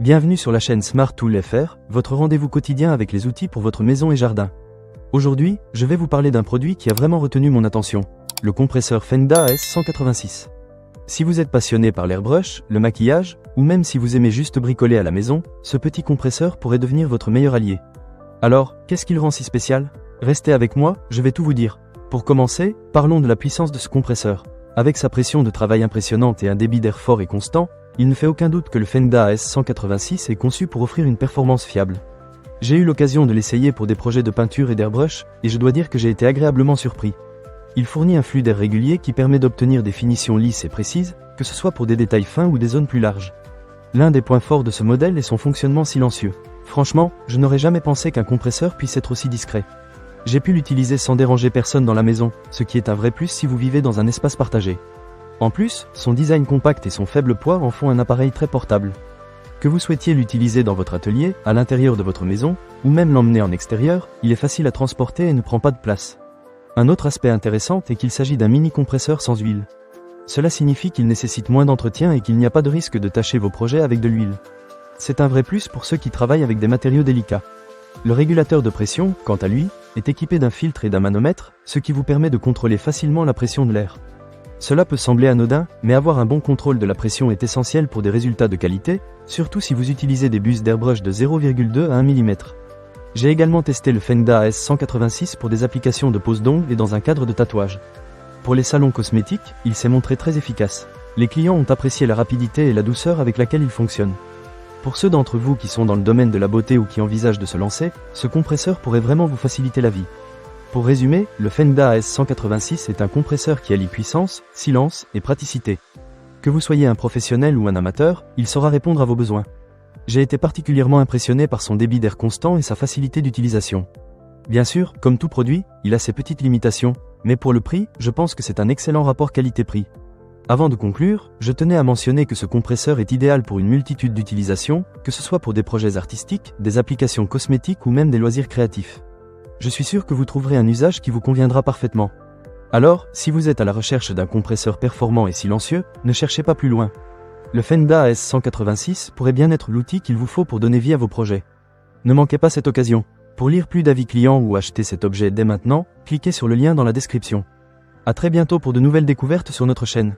Bienvenue sur la chaîne Smart Tool FR, votre rendez-vous quotidien avec les outils pour votre maison et jardin. Aujourd'hui, je vais vous parler d'un produit qui a vraiment retenu mon attention, le compresseur Fenda AS186. Si vous êtes passionné par l'airbrush, le maquillage, ou même si vous aimez juste bricoler à la maison, ce petit compresseur pourrait devenir votre meilleur allié. Alors, qu'est-ce qui le rend si spécial? Restez avec moi, je vais tout vous dire. Pour commencer, parlons de la puissance de ce compresseur. Avec sa pression de travail impressionnante et un débit d'air fort et constant, il ne fait aucun doute que le Fenda AS186 est conçu pour offrir une performance fiable. J'ai eu l'occasion de l'essayer pour des projets de peinture et d'airbrush, et je dois dire que j'ai été agréablement surpris. Il fournit un flux d'air régulier qui permet d'obtenir des finitions lisses et précises, que ce soit pour des détails fins ou des zones plus larges. L'un des points forts de ce modèle est son fonctionnement silencieux. Franchement, je n'aurais jamais pensé qu'un compresseur puisse être aussi discret. J'ai pu l'utiliser sans déranger personne dans la maison, ce qui est un vrai plus si vous vivez dans un espace partagé. En plus, son design compact et son faible poids en font un appareil très portable. Que vous souhaitiez l'utiliser dans votre atelier, à l'intérieur de votre maison, ou même l'emmener en extérieur, il est facile à transporter et ne prend pas de place. Un autre aspect intéressant est qu'il s'agit d'un mini-compresseur sans huile. Cela signifie qu'il nécessite moins d'entretien et qu'il n'y a pas de risque de tacher vos projets avec de l'huile. C'est un vrai plus pour ceux qui travaillent avec des matériaux délicats. Le régulateur de pression, quant à lui, est équipé d'un filtre et d'un manomètre, ce qui vous permet de contrôler facilement la pression de l'air. Cela peut sembler anodin, mais avoir un bon contrôle de la pression est essentiel pour des résultats de qualité, surtout si vous utilisez des bus d'airbrush de 0,2 à 1 mm. J'ai également testé le Fenda AS186 pour des applications de pose d'ongles et dans un cadre de tatouage. Pour les salons cosmétiques, il s'est montré très efficace. Les clients ont apprécié la rapidité et la douceur avec laquelle il fonctionne. Pour ceux d'entre vous qui sont dans le domaine de la beauté ou qui envisagent de se lancer, ce compresseur pourrait vraiment vous faciliter la vie. Pour résumer, le Fenda AS186 est un compresseur qui allie puissance, silence et praticité. Que vous soyez un professionnel ou un amateur, il saura répondre à vos besoins. J'ai été particulièrement impressionné par son débit d'air constant et sa facilité d'utilisation. Bien sûr, comme tout produit, il a ses petites limitations, mais pour le prix, je pense que c'est un excellent rapport qualité-prix. Avant de conclure, je tenais à mentionner que ce compresseur est idéal pour une multitude d'utilisations, que ce soit pour des projets artistiques, des applications cosmétiques ou même des loisirs créatifs. Je suis sûr que vous trouverez un usage qui vous conviendra parfaitement. Alors, si vous êtes à la recherche d'un compresseur performant et silencieux, ne cherchez pas plus loin. Le Fenda AS186 pourrait bien être l'outil qu'il vous faut pour donner vie à vos projets. Ne manquez pas cette occasion. Pour lire plus d'avis clients ou acheter cet objet dès maintenant, cliquez sur le lien dans la description. À très bientôt pour de nouvelles découvertes sur notre chaîne.